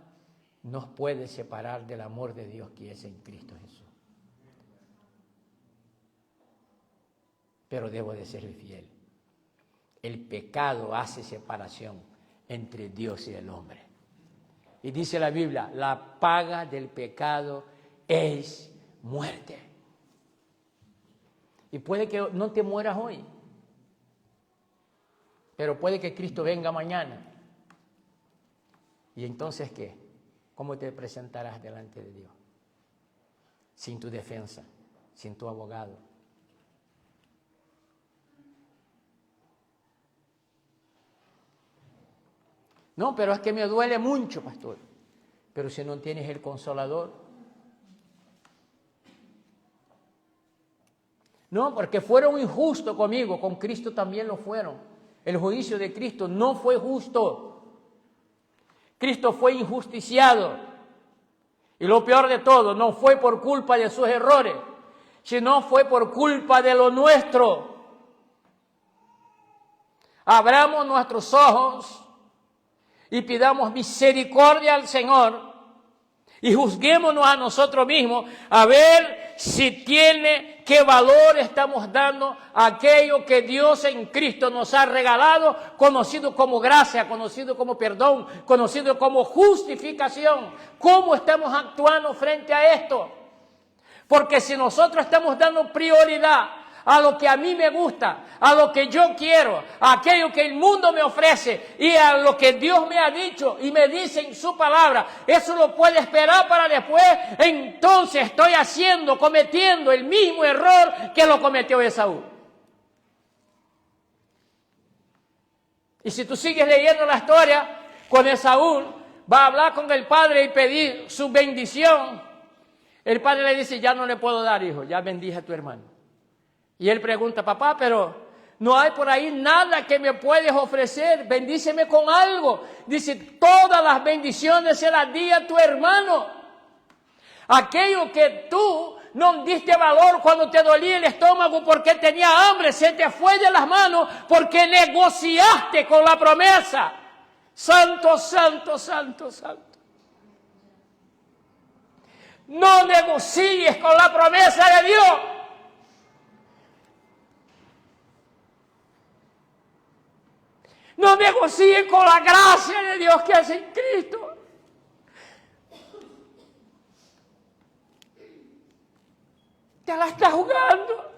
nos puede separar del amor de Dios que es en Cristo Jesús. Pero debo de ser fiel. El pecado hace separación entre Dios y el hombre. Y dice la Biblia, la paga del pecado es muerte. Y puede que no te mueras hoy, pero puede que Cristo venga mañana. ¿Y entonces qué? ¿Cómo te presentarás delante de Dios? Sin tu defensa, sin tu abogado. No, pero es que me duele mucho, pastor. Pero si no tienes el Consolador. No, porque fueron injustos conmigo, con Cristo también lo fueron. El juicio de Cristo no fue justo. Cristo fue injusticiado. Y lo peor de todo, no fue por culpa de sus errores, sino fue por culpa de lo nuestro. Abramos nuestros ojos y pidamos misericordia al Señor Y juzguémonos a nosotros mismos a ver si tiene, qué valor estamos dando a aquello que Dios en Cristo nos ha regalado, conocido como gracia, conocido como perdón, conocido como justificación. ¿Cómo estamos actuando frente a esto? Porque si nosotros estamos dando prioridad a lo que a mí me gusta, a lo que yo quiero, a aquello que el mundo me ofrece y a lo que Dios me ha dicho y me dice en su palabra, eso lo puede esperar para después, entonces estoy cometiendo el mismo error que lo cometió Esaú. Y si tú sigues leyendo la historia, con Esaú va a hablar con el padre y pedir su bendición. El padre le dice, ya no le puedo dar, hijo, ya bendije a tu hermano. Y él pregunta, papá, pero no hay por ahí nada que me puedes ofrecer, bendíceme con algo. Dice, todas las bendiciones se las di a tu hermano. Aquello que tú no diste valor cuando te dolía el estómago porque tenía hambre, se te fue de las manos porque negociaste con la promesa. Santo, santo, santo, santo. No negocies con la promesa de Dios. No negocien con la gracia de Dios que es en Cristo. Te la estás jugando.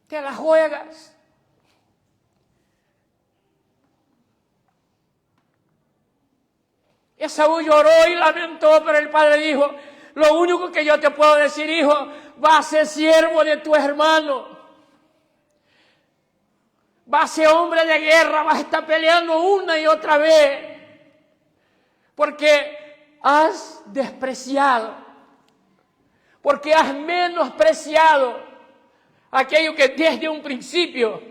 Te la juegas. Esaú lloró y lamentó, pero el padre dijo, lo único que yo te puedo decir, hijo, va a ser siervo de tu hermano. Va a ser hombre de guerra, vas a estar peleando una y otra vez. Porque has despreciado, porque has menospreciado aquello que desde un principio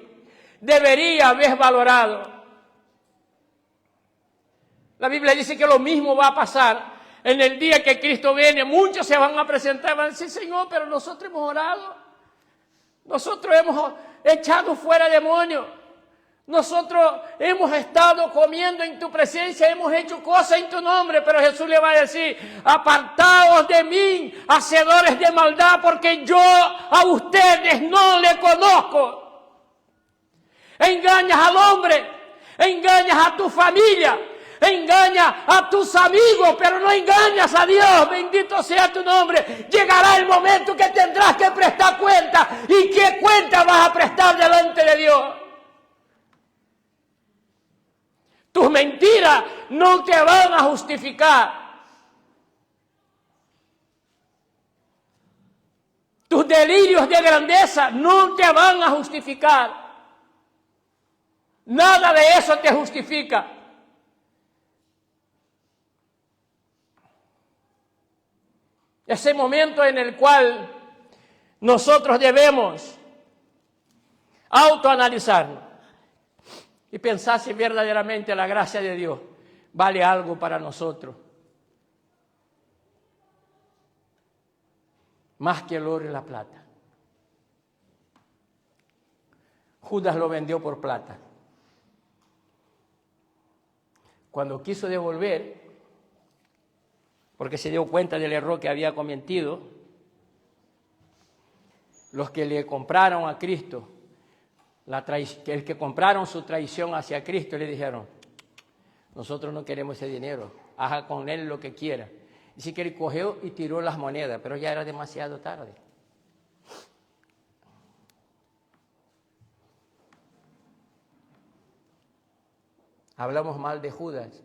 debería haber valorado. La Biblia dice que lo mismo va a pasar en el día que Cristo viene. Muchos se van a presentar y van a decir, Señor, pero nosotros hemos orado. Nosotros hemos echado fuera demonios. Nosotros hemos estado comiendo en tu presencia, hemos hecho cosas en tu nombre. Pero Jesús le va a decir, apartaos de mí, hacedores de maldad, porque yo a ustedes no le conozco. Engañas al hombre, engañas a tu familia, engañas a tus amigos, pero no engañas a Dios. Bendito sea tu nombre. Llegará el momento que tendrás que prestar cuenta. ¿Y qué cuenta vas a prestar delante de Dios? Tus mentiras no te van a justificar. Tus delirios de grandeza no te van a justificar. Nada de eso te justifica. Ese momento en el cual nosotros debemos autoanalizarnos y pensar si verdaderamente la gracia de Dios vale algo para nosotros. Más que el oro y la plata. Judas lo vendió por plata. Cuando quiso devolver, porque se dio cuenta del error que había cometido, los que le compraron a Cristo, el que compraron su traición hacia Cristo, le dijeron, nosotros no queremos ese dinero, haga con él lo que quiera. Dice que él cogió y tiró las monedas, pero ya era demasiado tarde. Hablamos mal de Judas.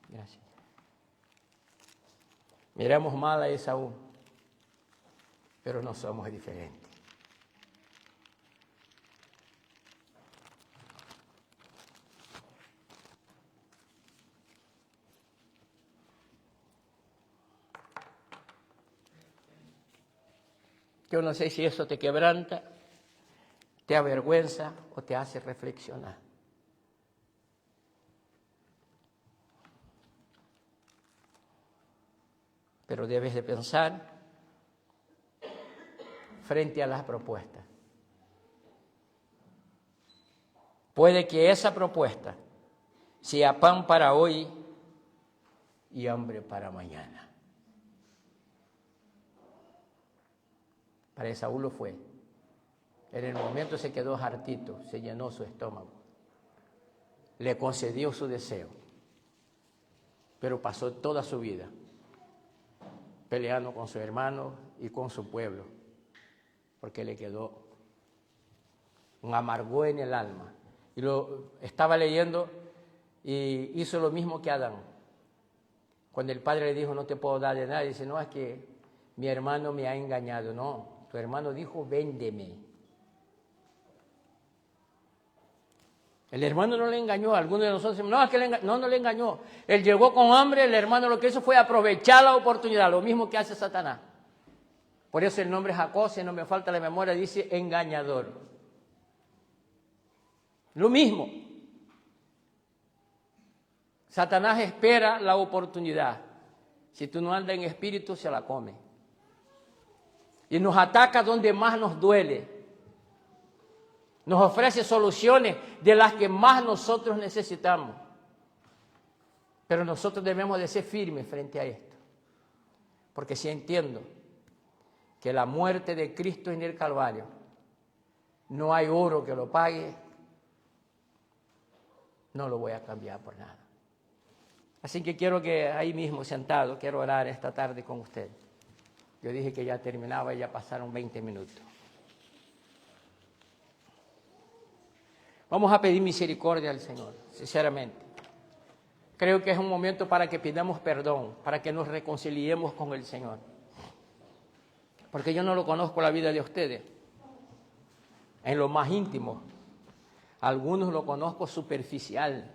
Gracias. Miramos mal a Esaú, pero no somos diferentes. Yo no sé si eso te quebranta, te avergüenza o te hace reflexionar. Pero debes de pensar frente a las propuestas. puede que esa propuesta sea pan para hoy y hambre para mañana. Para Esaú lo fue. En el momento se quedó hartito, se llenó su estómago. Le concedió su deseo. Pero pasó toda su vida peleando con su hermano y con su pueblo, porque le quedó un amargor en el alma. Y lo estaba leyendo y hizo lo mismo que Adán. Cuando el padre le dijo, no te puedo dar de nada, dice, no, es que mi hermano me ha engañado. No, tu hermano dijo, véndeme. El hermano no le engañó. Algunos de nosotros decimos, no, es que no le engañó. Él llegó con hambre, el hermano lo que hizo fue aprovechar la oportunidad, lo mismo que hace Satanás. Por eso el nombre Jacob, si no me falta la memoria, dice engañador. Lo mismo. Satanás espera la oportunidad. Si tú no andas en espíritu, se la come. Y nos ataca donde más nos duele. Nos ofrece soluciones de las que más nosotros necesitamos. Pero nosotros debemos de ser firmes frente a esto. Porque si entiendo que la muerte de Cristo en el Calvario, no hay oro que lo pague, no lo voy a cambiar por nada. Así que quiero que ahí mismo sentado, quiero orar esta tarde con usted. Yo dije que ya terminaba y ya pasaron 20 minutos. Vamos a pedir misericordia al Señor, sinceramente. Creo que es un momento para que pidamos perdón, para que nos reconciliemos con el Señor. Porque yo no lo conozco la vida de ustedes, en lo más íntimo. Algunos lo conozco superficial.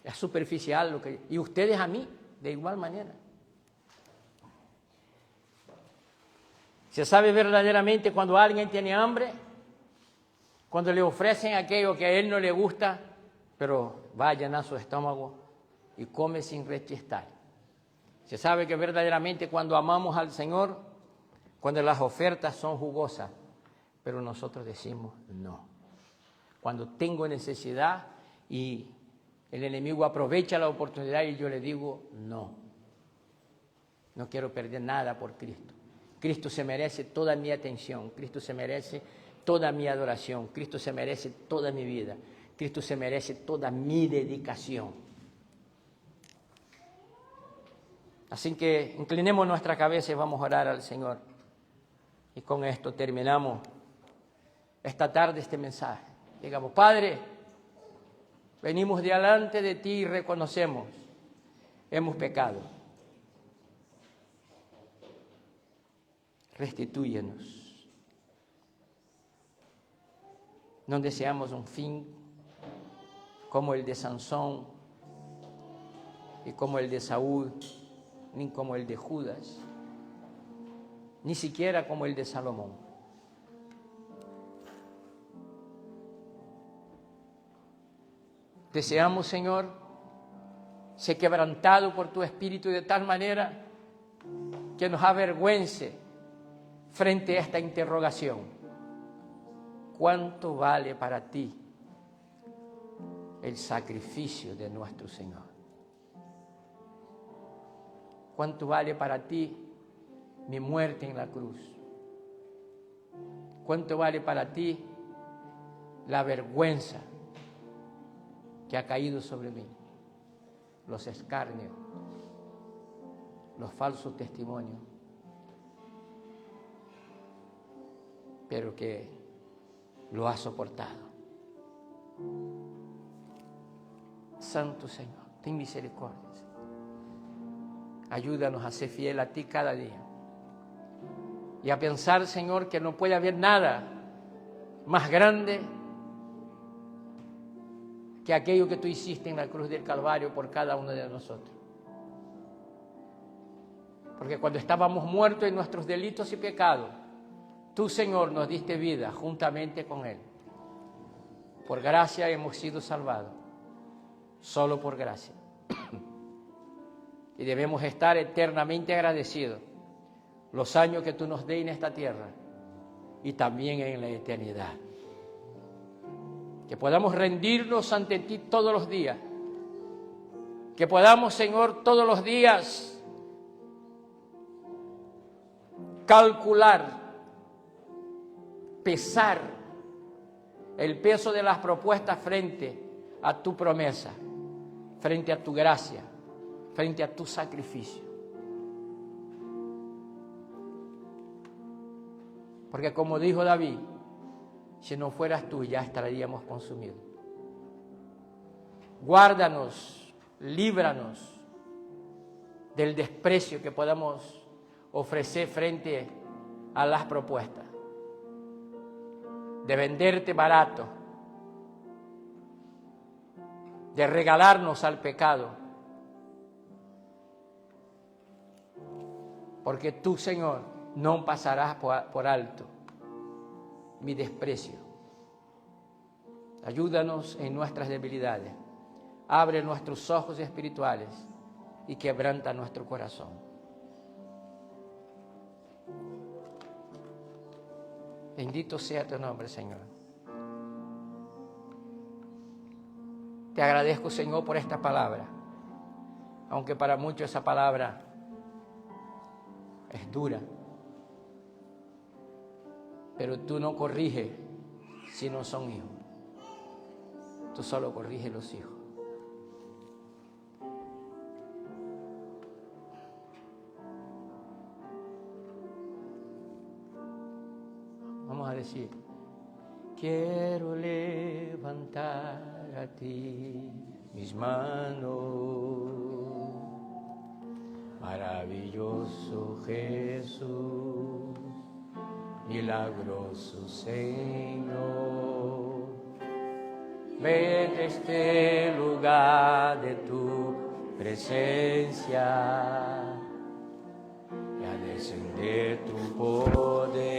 Es superficial lo que... Y ustedes a mí, de igual manera. Se sabe verdaderamente cuando alguien tiene hambre, cuando le ofrecen aquello que a él no le gusta, pero va a llenar su estómago y come sin rechistar. Se sabe que verdaderamente cuando amamos al Señor, cuando las ofertas son jugosas, pero nosotros decimos no. Cuando tengo necesidad y el enemigo aprovecha la oportunidad y yo le digo no. No quiero perder nada por Cristo. Cristo se merece toda mi atención, Cristo se merece toda mi adoración, Cristo se merece toda mi vida, Cristo se merece toda mi dedicación. Así que inclinemos nuestra cabeza y vamos a orar al Señor. Y con esto terminamos esta tarde este mensaje. Digamos, Padre, venimos delante de ti y reconocemos, hemos pecado. Restitúyenos. No deseamos un fin como el de Sansón y como el de Saúl, ni como el de Judas, ni siquiera como el de Salomón. Deseamos, Señor, ser quebrantado por tu Espíritu de tal manera que nos avergüence frente a esta interrogación. ¿Cuánto vale para ti el sacrificio de nuestro Señor? ¿Cuánto vale para ti mi muerte en la cruz? ¿Cuánto vale para ti la vergüenza que ha caído sobre mí? Los escarnios, los falsos testimonios, pero que lo has soportado. Santo Señor, ten misericordia. Ayúdanos a ser fiel a ti cada día. Y a pensar, Señor, que no puede haber nada más grande que aquello que tú hiciste en la cruz del Calvario por cada uno de nosotros. Porque cuando estábamos muertos en nuestros delitos y pecados, tú, Señor, nos diste vida juntamente con Él. Por gracia hemos sido salvados. Solo por gracia. Y debemos estar eternamente agradecidos los años que tú nos des en esta tierra y también en la eternidad. Que podamos rendirnos ante ti todos los días. Que podamos, Señor, todos los días calcular, pesar el peso de las propuestas frente a tu promesa, frente a tu gracia, frente a tu sacrificio. Porque como dijo David, si no fueras tú ya estaríamos consumidos. Guárdanos, líbranos del desprecio que podamos ofrecer frente a las propuestas, de venderte barato, de regalarnos al pecado, porque tú, Señor, no pasarás por alto mi desprecio. Ayúdanos en nuestras debilidades, abre nuestros ojos espirituales y quebranta nuestro corazón. Bendito sea tu nombre, Señor. Te agradezco, Señor, por esta palabra, aunque para muchos esa palabra es dura, pero tú no corriges si no son hijos. Tú solo corriges los hijos. Vamos a decir: quiero levantar a ti mis manos, maravilloso Jesús, milagroso Señor. Ven a este lugar de tu presencia y a descender tu poder.